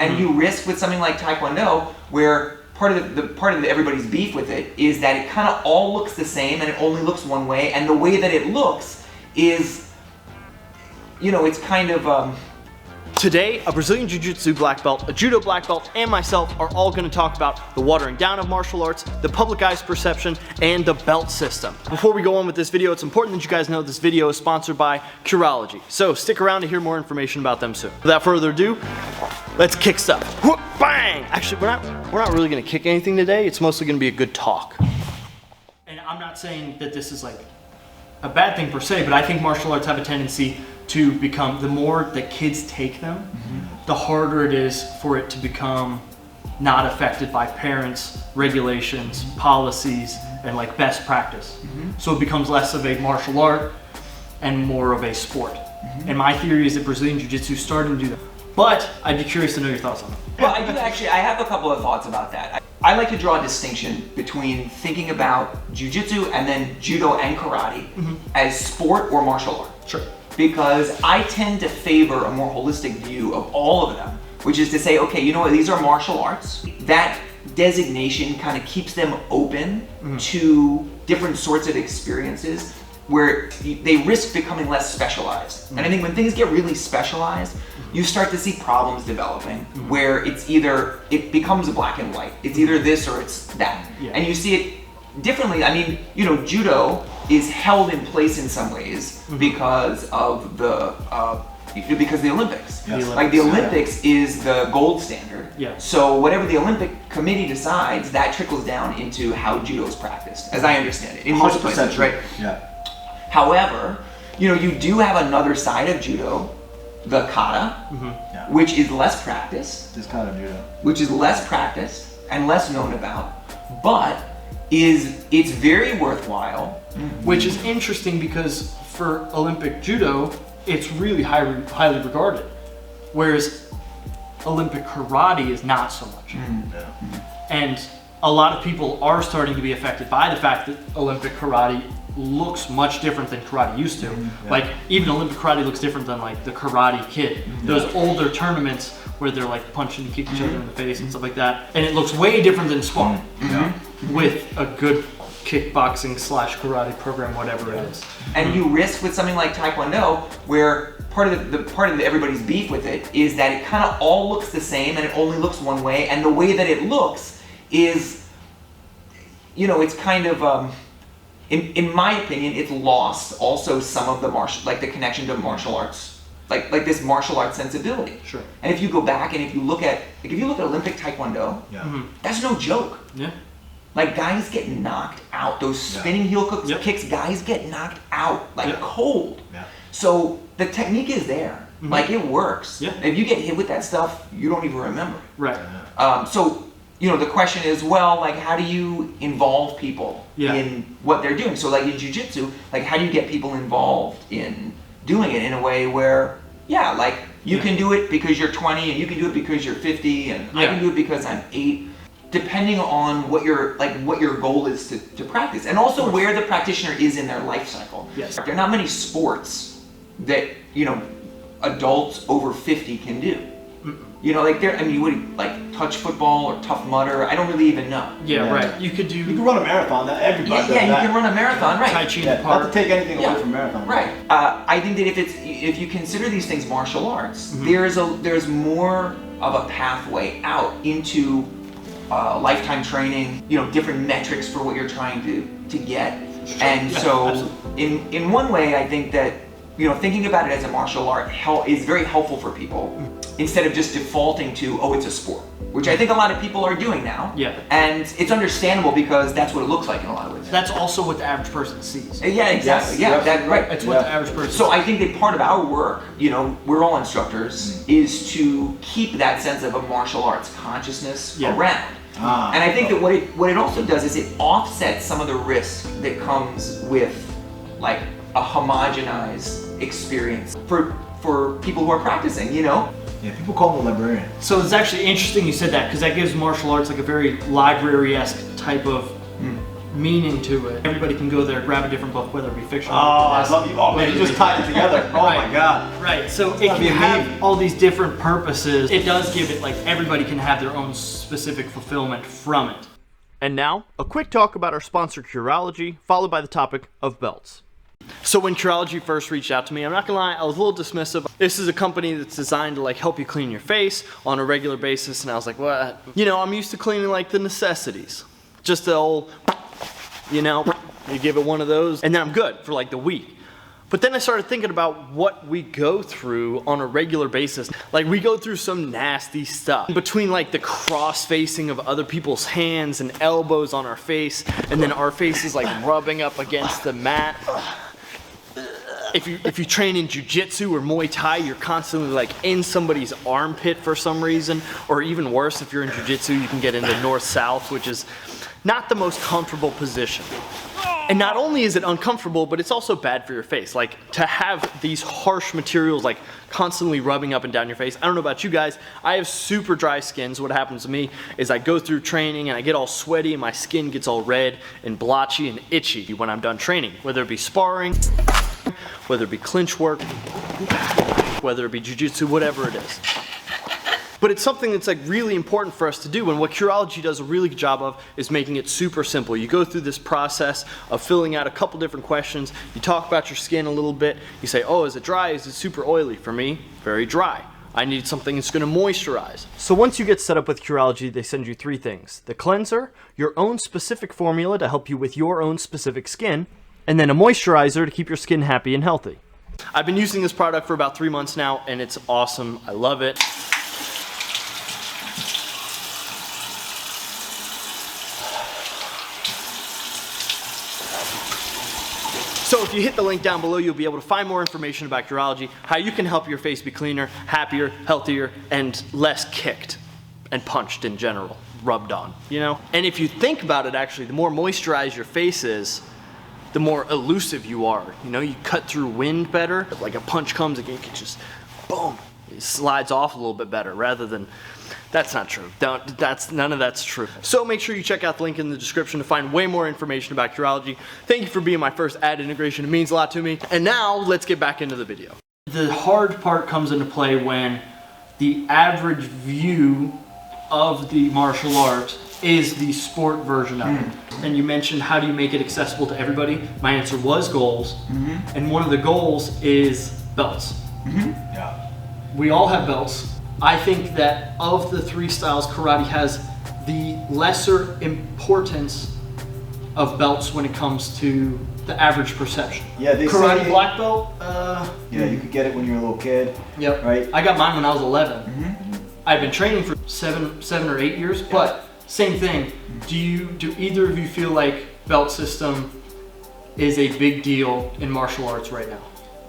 And you risk with something like Taekwondo, where part of everybody's beef with it is that it kind of all looks the same and it only looks one way, and the way that it looks is, you know, it's kind of Today, a Brazilian Jiu Jitsu black belt, a Judo black belt, and myself are all going to talk about the watering down of martial arts, the public eye's perception, and the belt system. Before we go on with this video, it's important that you guys know this video is sponsored by Curology. So stick around to hear more information about them soon. Without further ado, let's kick stuff. Whoop, bang! Actually, we're not really going to kick anything today. It's mostly going to be a good talk. And I'm not saying that this is like a bad thing per se, but I think martial arts have a tendency to become, the more that kids take them, the harder it is for it to become not affected by parents, regulations, policies, and like best practice. So it becomes less of a martial art and more of a sport. And my theory is that Brazilian Jiu Jitsu is starting to do that. But I'd be curious to know your thoughts on it. Well, I do actually, I have a couple of thoughts about that. I like to draw a distinction between thinking about Jiu Jitsu and then Judo and Karate as sport or martial art. Sure. Because I tend to favor a more holistic view of all of them, which is to say, okay, you know what, these are martial arts. That designation kind of keeps them open to different sorts of experiences where they risk becoming less specialized. And I think when things get really specialized, you start to see problems developing where it's either, it becomes black and white. It's either this or it's that. And you see it differently. I mean, you know, Judo is held in place in some ways because of the Olympics. Like the Olympics is the gold standard. So whatever the Olympic committee decides, that trickles down into how Judo is practiced, as I understand it, in most places, right? However, you know, you do have another side of Judo, the kata, which is less practiced. This kind of Judo. Which is less practiced and less known about, but it's very worthwhile. Which is interesting because for Olympic Judo, it's really highly regarded. Whereas Olympic Karate is not so much. And a lot of people are starting to be affected by the fact that Olympic Karate looks much different than karate used to. Like even Olympic Karate looks different than like the Karate Kid. Those older tournaments where they're like punching and kick each other in the face and stuff like that. And it looks way different than sparring with a good kickboxing / karate program, whatever it is. And you risk with something like Taekwondo, where part of everybody's beef with it is that it kind of all looks the same and it only looks one way, and the way that it looks is, you know, it's kind of in my opinion, it's lost also some of the the connection to martial arts, like this martial arts sensibility. Sure. And if you go back and if you look at Olympic Taekwondo, that's no joke. Like guys get knocked out. Those spinning heel kicks, guys get knocked out like cold. So the technique is there. Like it works. If you get hit with that stuff, you don't even remember. Right. So, you know, the question is, well, like how do you involve people in what they're doing? So like in Jiu Jitsu, like how do you get people involved in doing it in a way where, like you can do it because you're 20 and you can do it because you're 50 and I can do it because I'm 8. Depending on what your goal is to practice, and also where the practitioner is in their life cycle. There are not many sports that, you know, adults over 50 can do. You know, like you would like touch football or Tough Mudder. I don't really even know. Right. You could run a marathon. Everybody does that. You can run a marathon, right? Tai Chi in the park. Not to take anything away from marathon. Right. I think that if you consider these things martial arts, there's more of a pathway out into lifetime training, you know, different metrics for what you're trying to get. And so in one way, I think that, you know, thinking about it as a martial art is very helpful for people instead of just defaulting to, oh, it's a sport, which I think a lot of people are doing now. And it's understandable because that's what it looks like in a lot of ways. That's also what the average person sees. Yeah, exactly. Right. That's what the average person So I think that part of our work, you know, we're all instructors, is to keep that sense of a martial arts consciousness around. And I think that what it also does is it offsets some of the risk that comes with like a homogenized experience for people who are practicing, you know? Yeah, people call them a librarian. So it's actually interesting you said that, because that gives martial arts like a very library-esque type of meaning to it. Everybody can go there, grab a different book, whether it be fiction. Oh, I love you. Oh, man, you just tied it together. Oh Right. my God. Right, so it can have all these different purposes. It does give it, like, everybody can have their own specific fulfillment from it. And now, a quick talk about our sponsor Curology, followed by the topic of belts. So when Curology first reached out to me, I'm not gonna lie, I was a little dismissive. This is a company that's designed to like help you clean your face on a regular basis, and I was like, what? You know, I'm used to cleaning like the necessities. Just the old, you know, you give it one of those, and then I'm good for like the week. But then I started thinking about what we go through on a regular basis. Like, we go through some nasty stuff. Between like the cross-facing of other people's hands and elbows on our face, and then our face is like rubbing up against the mat. If you train in Jiu Jitsu or Muay Thai, you're constantly like in somebody's armpit for some reason. Or even worse, if you're in Jiu Jitsu, you can get into north-south, which is not the most comfortable position. And not only is it uncomfortable, but it's also bad for your face. Like, to have these harsh materials like constantly rubbing up and down your face. I don't know about you guys, I have super dry skin, so what happens to me is I go through training and I get all sweaty and my skin gets all red and blotchy and itchy when I'm done training. Whether it be sparring, whether it be clinch work, whether it be jiu-jitsu, whatever it is. But it's something that's like really important for us to do, and what Curology does a really good job of is making it super simple. You go through this process of filling out a couple different questions, you talk about your skin a little bit, you say, oh, is it dry, is it super oily? For me, very dry. I need something that's gonna moisturize. So once you get set up with Curology, they send you three things: the cleanser, your own specific formula to help you with your own specific skin, and then a moisturizer to keep your skin happy and healthy. I've been using this product for about 3 months now, and it's awesome. I love it. So if you hit the link down below, you'll be able to find more information about Curology, how you can help your face be cleaner, happier, healthier, and less kicked and punched in general, rubbed on, you know? And if you think about it, actually, the more moisturized your face is, the more elusive you are. You know, you cut through wind better. Like a punch comes again, it just, boom, it slides off a little bit better rather than, that's not true. None of that's true. So make sure you check out the link in the description to find way more information about Curology. Thank you for being my first ad integration. It means a lot to me. And now let's get back into the video. The hard part comes into play when the average view of the martial art is the sport version of it. And you mentioned, how do you make it accessible to everybody? My answer was goals. And one of the goals is belts. Yeah. We all have belts. I think that of the three styles, karate has the lesser importance of belts when it comes to the average perception. Yeah, they karate say, black belt. Yeah, you could get it when you're a little kid. Yep. Right. I got mine when I was 11. I've been training for seven or 8 years, but same thing. Do either of you feel like belt system is a big deal in martial arts right now?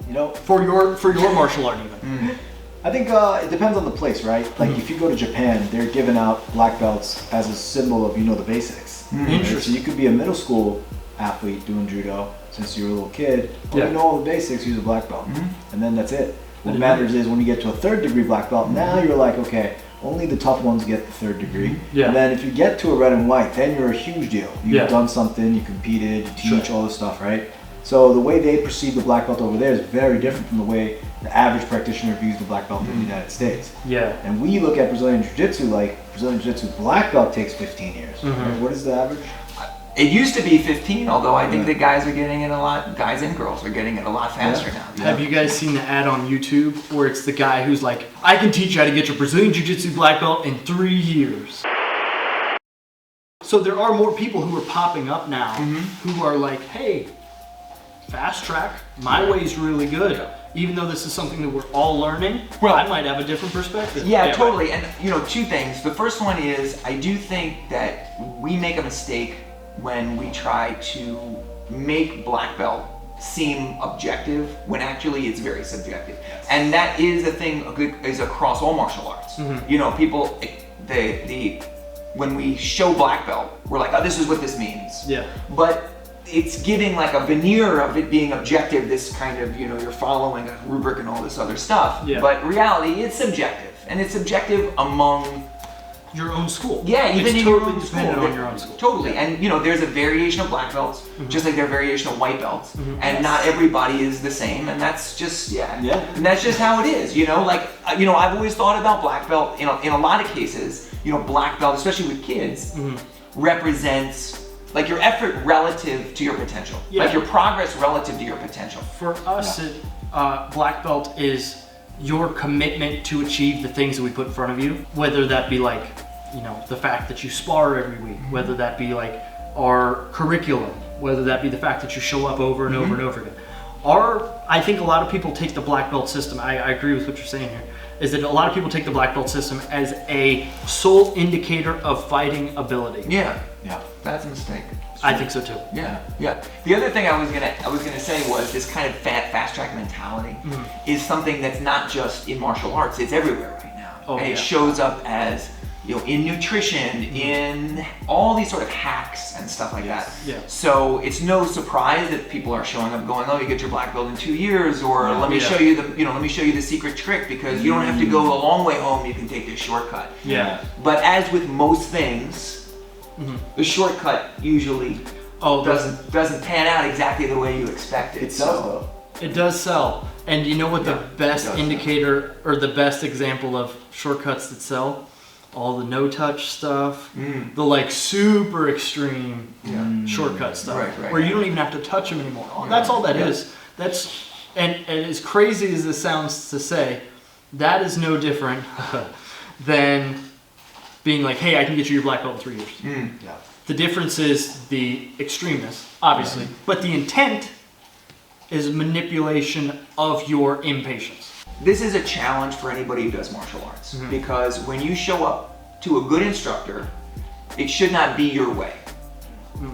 You know, For your martial art even. I think it depends on the place, right? Like if you go to Japan, they're giving out black belts as a symbol of, you know, the basics. Interesting. So you could be a middle school athlete doing judo since you were a little kid. You know all the basics, use a black belt. And then that's it. What matters is when you get to a 3rd degree black belt, now you're like, okay, only the tough ones get the 3rd degree. And then if you get to a red and white, then you're a huge deal. You've done something, you competed, you teach, all this stuff, right? So the way they perceive the black belt over there is very different from the way the average practitioner views the black belt in the United States. And we look at Brazilian Jiu-Jitsu, like Brazilian Jiu-Jitsu black belt takes 15 years. Right? What is the average? It used to be 15, although I think the guys are getting it a lot, guys and girls are getting it a lot faster now. Have you guys seen the ad on YouTube where it's the guy who's like, I can teach you how to get your Brazilian Jiu-Jitsu black belt in 3 years? So there are more people who are popping up now who are like, hey, fast track, my way's really good. Even though this is something that we're all learning, I might have a different perspective. Yeah, totally. And you know, 2 things. The first one is, I do think that we make a mistake when we try to make black belt seem objective when actually it's very subjective. And that is a thing, is across all martial arts. You know, people, when we show black belt, we're like, oh, this is what this means. But it's giving like a veneer of it being objective, this kind of, you know, you're following a rubric and all this other stuff. But reality, it's subjective. And it's subjective among your own school. Yeah, even it's in totally your own dependent school. on your own school. Totally, and you know, there's a variation of black belts, just like there are variation of white belts, and not everybody is the same, and that's just and that's just how it is. You know, like you know, I've always thought about black belt. You know, in a lot of cases, you know, black belt, especially with kids, represents like your effort relative to your potential, like your progress relative to your potential. For us, black belt is your commitment to achieve the things that we put in front of you, whether that be like, you know, the fact that you spar every week, whether that be like our curriculum, whether that be the fact that you show up over and over and over again. I think a lot of people take the black belt system, I agree with what you're saying here, is that a lot of people take the black belt system as a sole indicator of fighting ability. Yeah, that's a mistake. I think so too. Yeah. The other thing I was gonna say was this kind of fast track mentality is something that's not just in martial arts; it's everywhere right now, and it shows up as, you know, in nutrition, in all these sort of hacks and stuff like that. Yeah. So it's no surprise that people are showing up going, oh, you get your black belt in 2 years, or let me show you the secret trick, because you don't have to go a long way home, you can take this shortcut. Yeah. But as with most things, the shortcut usually doesn't pan out exactly the way you expect it. It sells though. It does sell. And you know what the best indicator or the best example of shortcuts that sell? All the no-touch stuff, the like super extreme shortcut stuff, right. where you don't even have to touch them anymore. That's all that is. And as crazy as this sounds to say, that is no different than being like, hey, I can get you your black belt in 3 years. The difference is the extremeness, obviously, but the intent is manipulation of your impatience. This is a challenge for anybody who does martial arts, because when you show up to a good instructor, it should not be your way.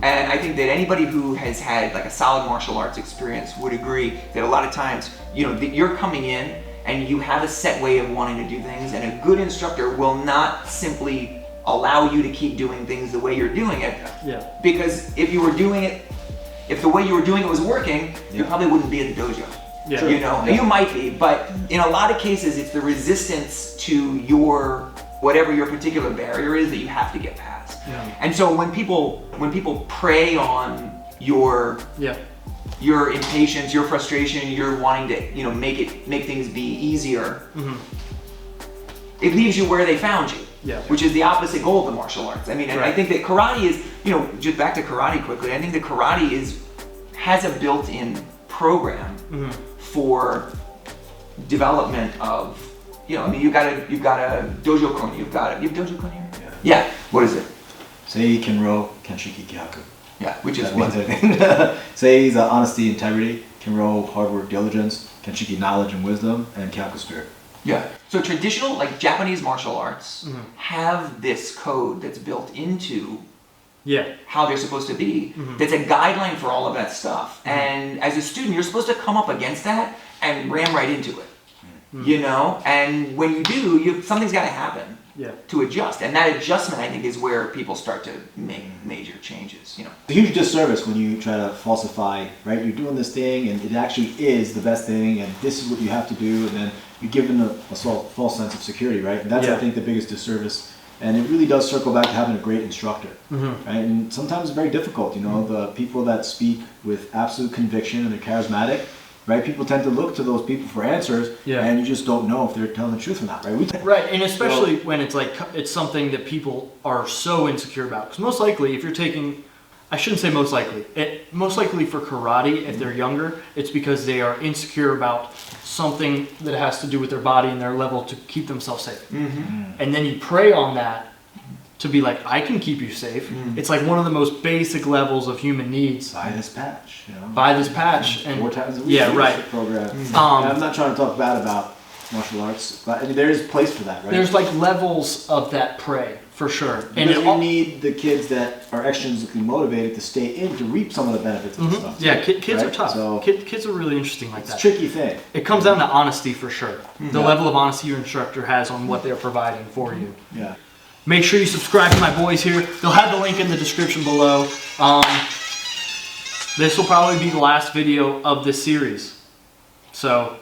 And I think that anybody who has had like a solid martial arts experience would agree that a lot of times, you know, you're coming in and you have a set way of wanting to do things, and a good instructor will not simply allow you to keep doing things the way you're doing it. Because if the way you were doing it was working, you probably wouldn't be at the dojo. You know, you might be, but in a lot of cases, it's the resistance to whatever your particular barrier is that you have to get past. And so when people prey on your impatience, your frustration, your wanting to, you know, make things be easier, it leaves you where they found you, which is the opposite goal of the martial arts. I mean, and I think that karate is, you know, just back to karate quickly, I think that karate has a built-in program for development of, you know, I mean, you've got a dojo koni, you have dojo koni here? Yeah. What is it? Sei, Kenro, Kenshiki, Kyaku. Yeah, which is That what? means everything. Sei is honesty, integrity. Kenro, hard work, diligence. Kenshiki, knowledge and wisdom. And Kyaku, spirit. Yeah. So traditional, like Japanese martial arts, have this code that's built into how they're supposed to be. That's a guideline for all of that stuff. And as a student, you're supposed to come up against that and ram right into it. You know? And when you do, something's got to happen to adjust. And that adjustment, I think, is where people start to make major changes. You know? It's a huge disservice when you try to falsify, right? You're doing this thing and it actually is the best thing and this is what you have to do, and then you give them a false sense of security, right? And that's, I think, the biggest disservice. And it really does circle back to having a great instructor, right? And sometimes it's very difficult, you know, the people that speak with absolute conviction and they're charismatic, right? People tend to look to those people for answers, and you just don't know if they're telling the truth or not, right? Right, and especially when it's like, it's something that people are so insecure about. Because most likely, if you're taking, I shouldn't say most likely, most likely for karate, if they're younger, it's because they are insecure about something that has to do with their body and their level to keep themselves safe. And then you prey on that to be like, I can keep you safe. It's like one of the most basic levels of human needs. Buy this patch, you know? Buy this patch. And 4 times a week. Program. I'm not trying to talk bad about martial arts, but I mean, there is a place for that, right? There's like levels of that prey, for sure. And you need the kids that are extrinsically motivated to stay in to reap some of the benefits of the stuff. Yeah, kids right? are tough. So kids are really interesting like that. It's a tricky thing. It comes down to honesty for sure. The level of honesty your instructor has on what they're providing for you. Yeah. Make sure you subscribe to my boys here. They'll have the link in the description below. This will probably be the last video of this series. So